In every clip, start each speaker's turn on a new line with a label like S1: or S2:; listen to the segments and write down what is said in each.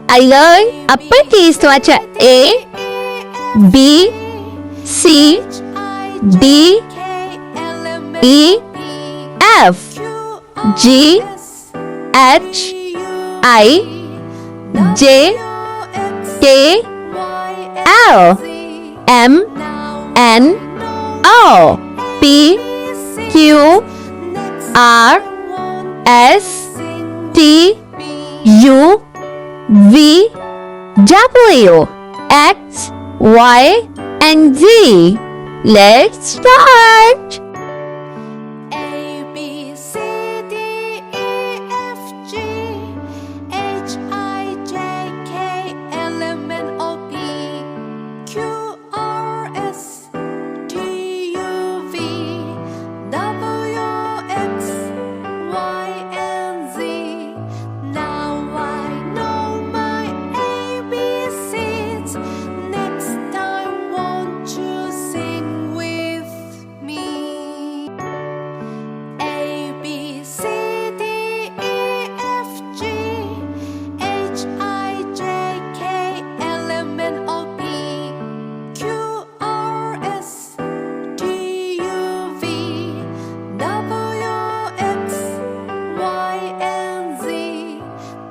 S1: I learned uppercase to letter A, B, C, D, E, F, G, H, I, J, K, L, M, N, O, P, Q, R, S, T, U, V, W, X, Y, and Z. Let's start!
S2: A, B, C, D, E, F, G, H, I, J, K, L, M, N, O, P, Q, R, S, T, U, V, W, X, Y, and Z. Now I know my ABCs. Next time, won't you sing with me? A, B, C, D, E, F, G, H, I, J, K, L, M, N, O, P, Q, R, S, T, U, V, W, X, Y, and Z.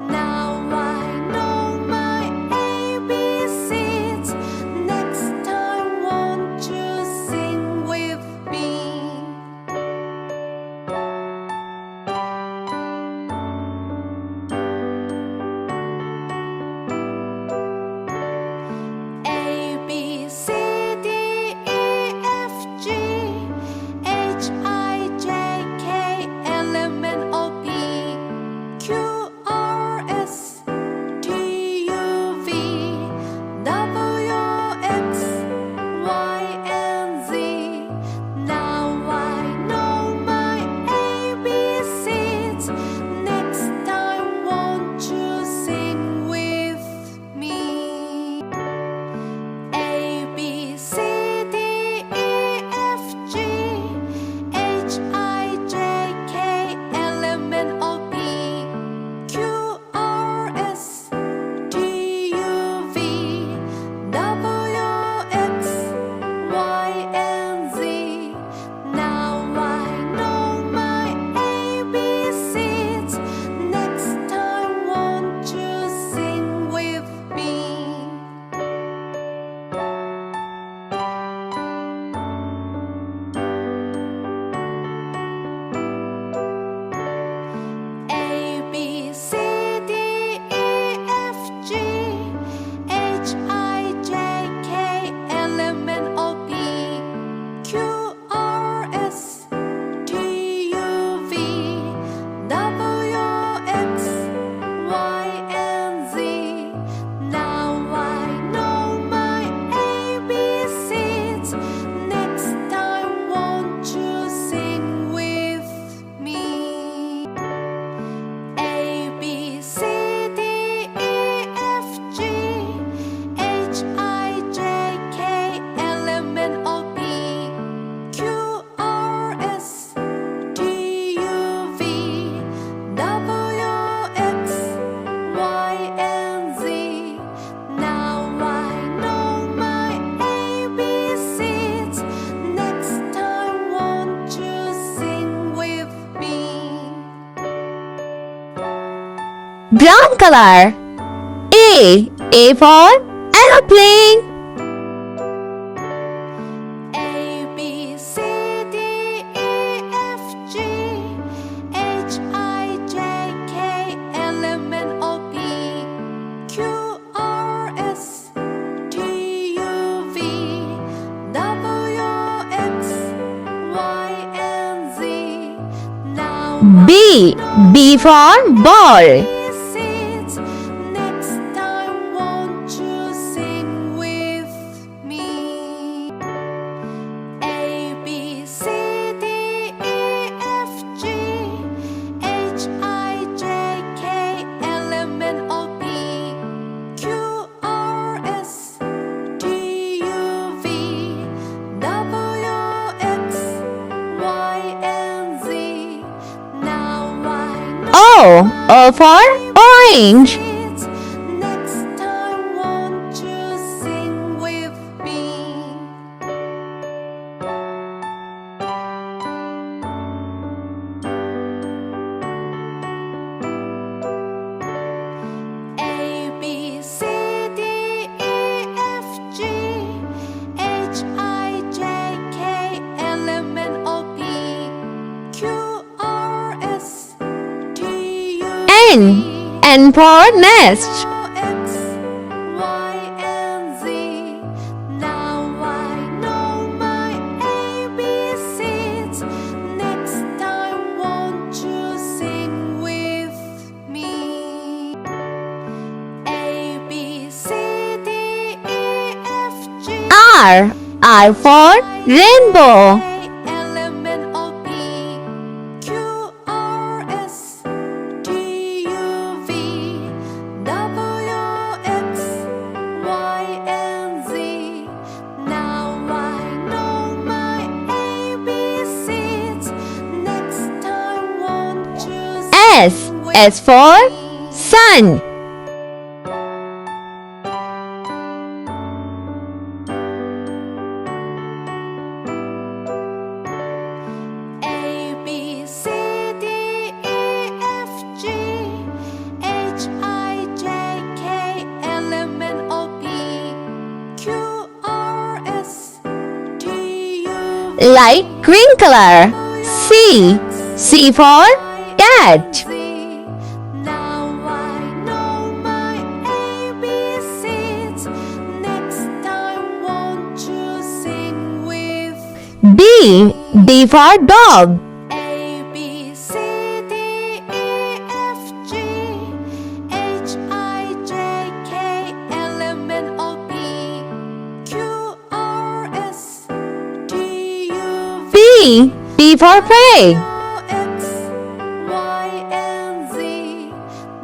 S2: Now I know my ABCs. Next time, won't you sing with me? A, B, C, D, E, F, G, H, I, J, K, L, M, N, O, P, Q, R, S, T, U, V, W, X, Y, and Z. Now I know my ABCs. Next time, won't you sing with me? A, B, C, D, E, F, G, H, I, J, K, L, M, N, O, P, Q, R, S, T, U, V, W, X, Y, and Z. Now I know my ABCs. Next time, won't you sing with me? A, B, C, D, E, F, G, H, I, J, K, L, M, N, O, P, Q, R, S, T, U, V, W, X, Y, and Z. Now I know my ABCs. Next time, won't you sing with me? A, B, C, D, E, F, G, H, I, J, K, L, M, N, O, P, Q, R, S, T, U, V, W, X, Y, and Z. Now I know my ABCs. Next time, won't you sing with me?
S1: Brown color. A for aeroplane.
S2: A, B, C, D, E, F, G, H, I, J, K, L, M, N, O, P, Q, R, S, T, U, V, W, X, Y, and Z. Now
S1: B for ball.
S2: ABCs. Next time, won't you sing with me? A, B, C, D, E, F, G, H, I, J, K, L, M, N, O, P, Q, R, S, T, U, V, W, X, Y, and Z. Now I know
S1: O for orange.
S2: ABCs. Next
S1: N for nest.
S2: X, Y, and Z. Now I know my ABCs. Next time, won't you sing with me? A, B, C, D, E, F, G,
S1: R for rainbow.
S2: L, M, N, O, P, Q, R, S, T, U, V, W, X, Y, and Z. Now I know my ABCs. Next time, won't you sing with
S1: S for
S2: me?
S1: sun.
S2: A, B, C, D, E, F, G, H, I, J, K, L, M, N, O, P, Q, R, S, T, U, V,
S1: Light green color. C for cat.
S2: Z. Now I know my ABCs. Next time, won't you sing with
S1: D for dog.
S2: A, B, C, D, E, F, G, H, I, J, K, L, M, N, O, P, Q, R, S, T, U, V,
S1: P for pig.
S2: X, Y, and Z.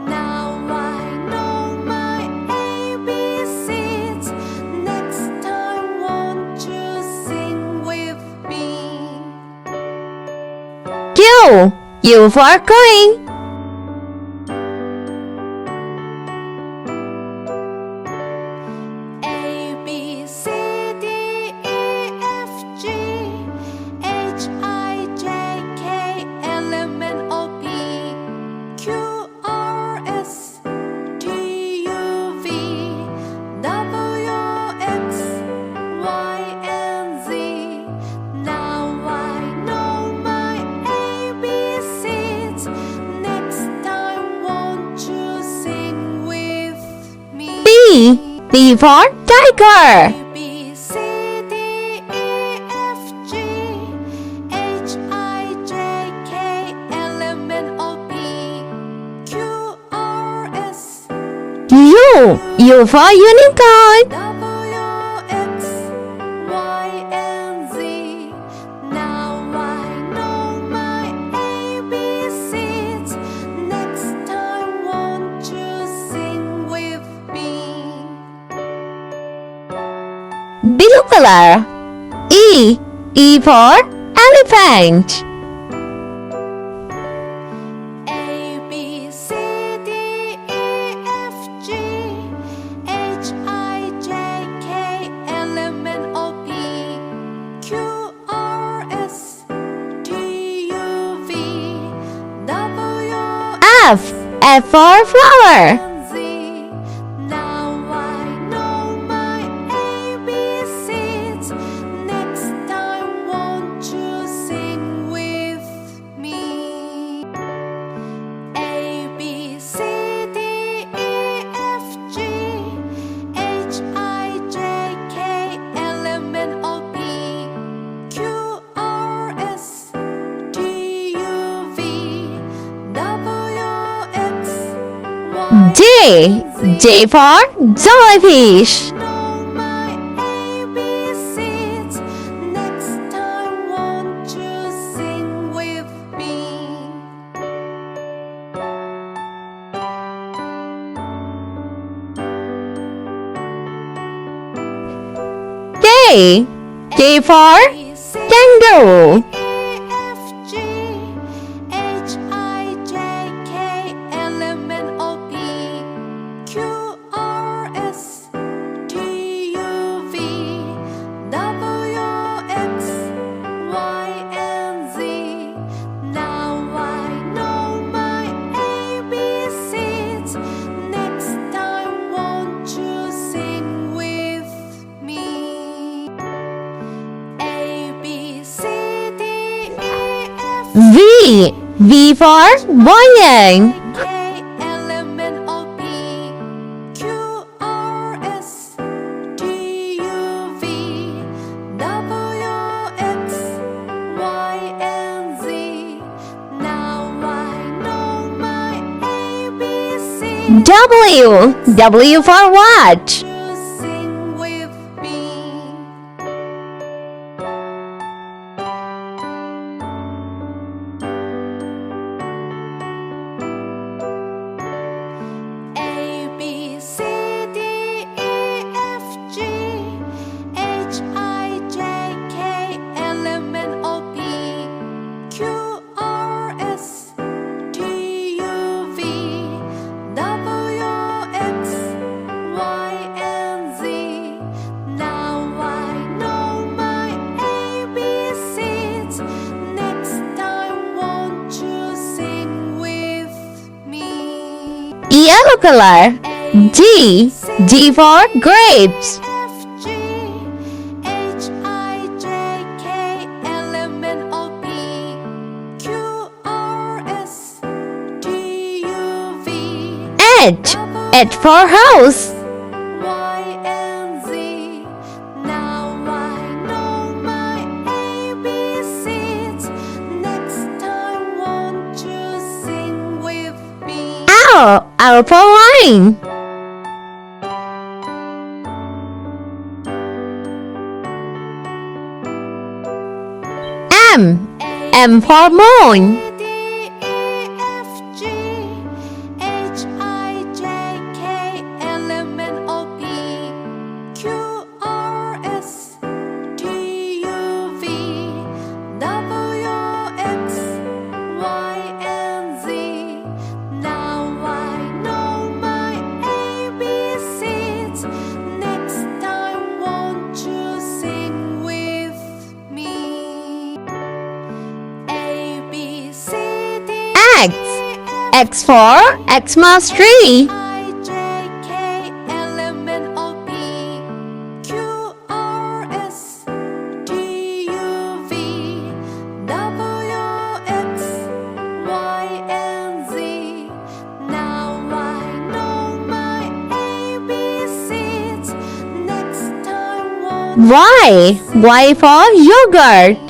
S2: Now I know my ABCs. Next time, won't you sing with me?
S1: U for queen.
S2: A, B, C, D, E, F, G, H, I, J, K, L, M, N, O, P, Q, R, S, T, U, V, W, X, Y, and Z. Now I know my ABCs. Next time, won't you sing with me?
S1: T for tiger.
S2: A, B, C, D, E, F, G, H, I, J, K, L, M, N, O, P, Q, R, S,
S1: U for unicorn.
S2: W, X, Y, and Z. Now I know my ABCs. Next time, won't you sing with me?
S1: Blue color. E for elephant.
S2: A, B, C, D, E, F, G, H, I, J, K, L, M, N, O, P, Q, R, S, T, U, V, W,
S1: F for flower.
S2: and Z. Now I know my ABCs. Next time, won't you sing with me? A, B, C, D, E, F, G, H, I, J, K, L, M, N, O, P, Q, R, S, T, U, V, W, X, Y,
S1: J for jellyfish.
S2: know my ABCs. Next time, won't you sing with me?
S1: K for kangaroo.
S2: F, G, H, I, J, K, L, M, N, O, P, Q, R, S, T, U, V, W, X, Y, and Z. Now I know my ABCs. Next time, won't you sing with me? A, B, C, D, E, F,
S1: V for violin.
S2: K,
S1: W. W for watch.
S2: to sing with me. A B C D E F G H I J K L M N O P Q R S T U V W X Y and Z. Now I know my ABCs. Next time, won't you sing with me?
S1: Yellow color. G. G for grapes.
S2: F G H I J K L M N O P Q R S T U V
S1: H. H for house.
S2: Y and Z. Now I know my ABCs. Next time, won't you sing with me?
S1: L. L for line. M. M for moon.
S2: D E F G H I J K L M N O P Q R S T U V W X Y and Z. Now I know my ABCs. Next time, won't you sing with me? A B C D
S1: X. X for Xmas tree.
S2: I J K L M N O P Q R S T U V W X Y and Z. Now I know my ABCs. Next time, won't
S1: Y. Y for yogurt.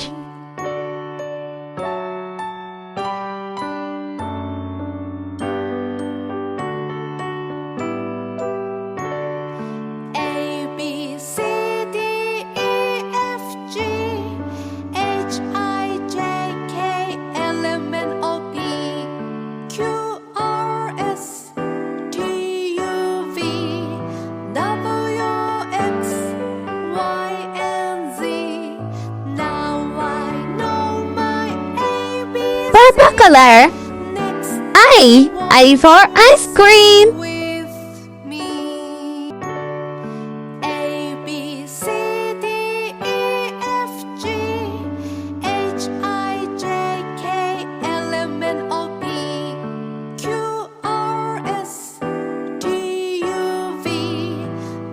S2: A B C D E F G H I J K L M N O P Q R S T U V W X Y and Z. Now I know my ABCs.
S1: Purple color.
S2: Next
S1: I. I for ice cream.
S2: with me. A B C D E F G H I J K L M N O P Q R S T U V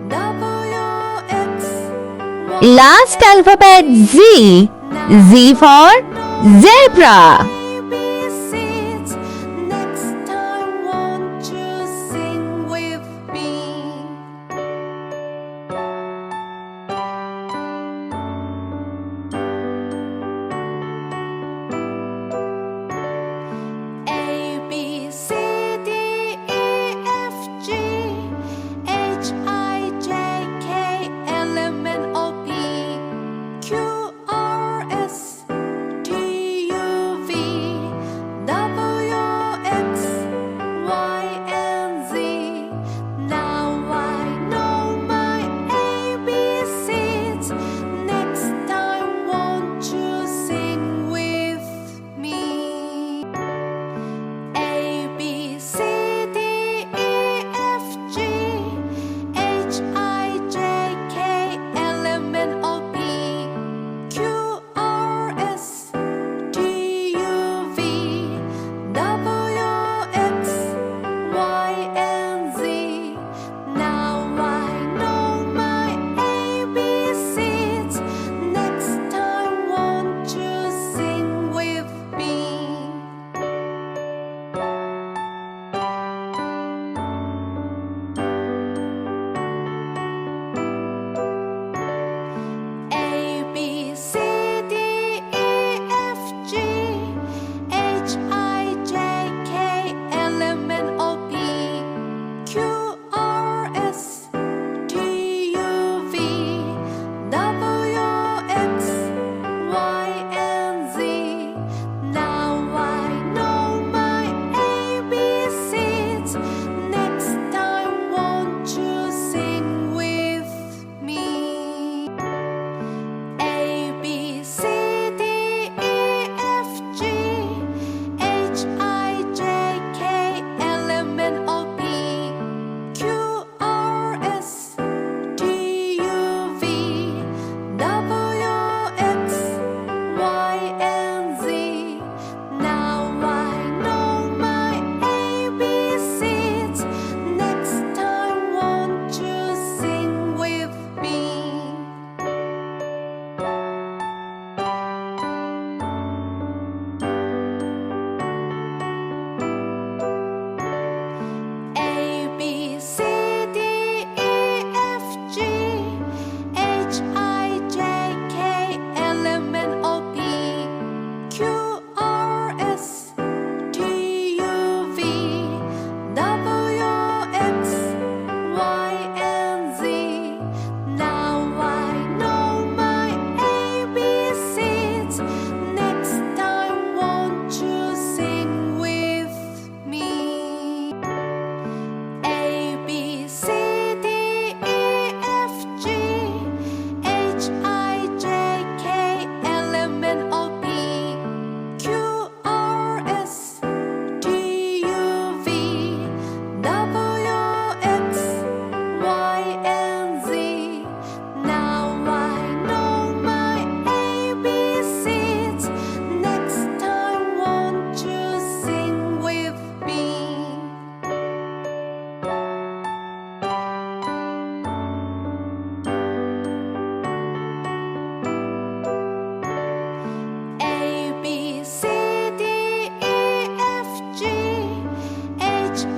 S2: W X Y.
S1: Last alphabet Z. Z for zebra.
S2: ABCs. Next time, won't you sing with me? A B C D E F G H I J K L M N O P Q R S T U V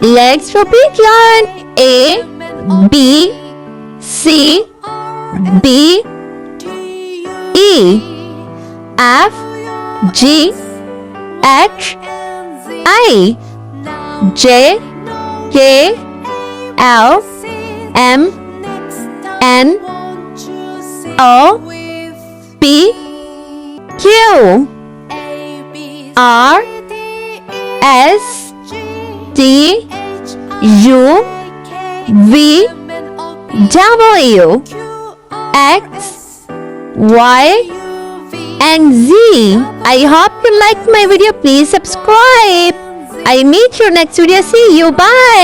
S1: Let's repeat line. A, B, C, D, E, F, G, H, I, J, K, L, M, N, O, P, Q, R, S, T, U, V, W, X, Y, and Z. I hope you liked my video. Please subscribe. I'll meet you next video. See you. Bye.